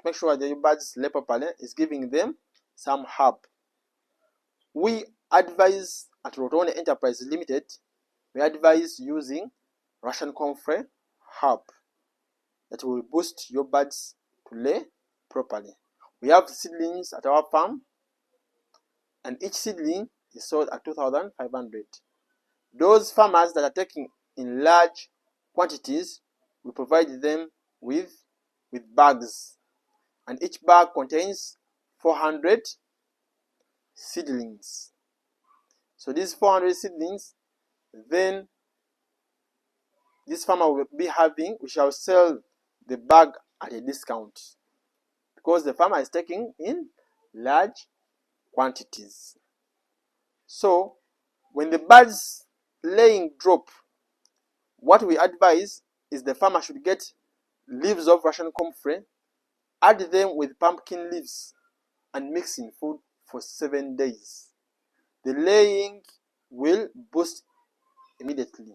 make sure that your birds lay properly is giving them some herb. We advise at Rotone Enterprise Limited, we advise using Russian comfrey herb that will boost your birds to lay properly. We have seedlings at our farm, and each seedling is sold at 2,500. Those farmers that are taking in large quantities, we provide them with bags, and each bag contains 400 seedlings. So these 400 seedlings, then this farmer will be having, we shall sell the bag at a discount because the farmer is taking in large quantities. So when the birds laying drop, what we advise is the farmer should get leaves of Russian comfrey, add them with pumpkin leaves, and mix in food for 7 days. The laying will boost immediately.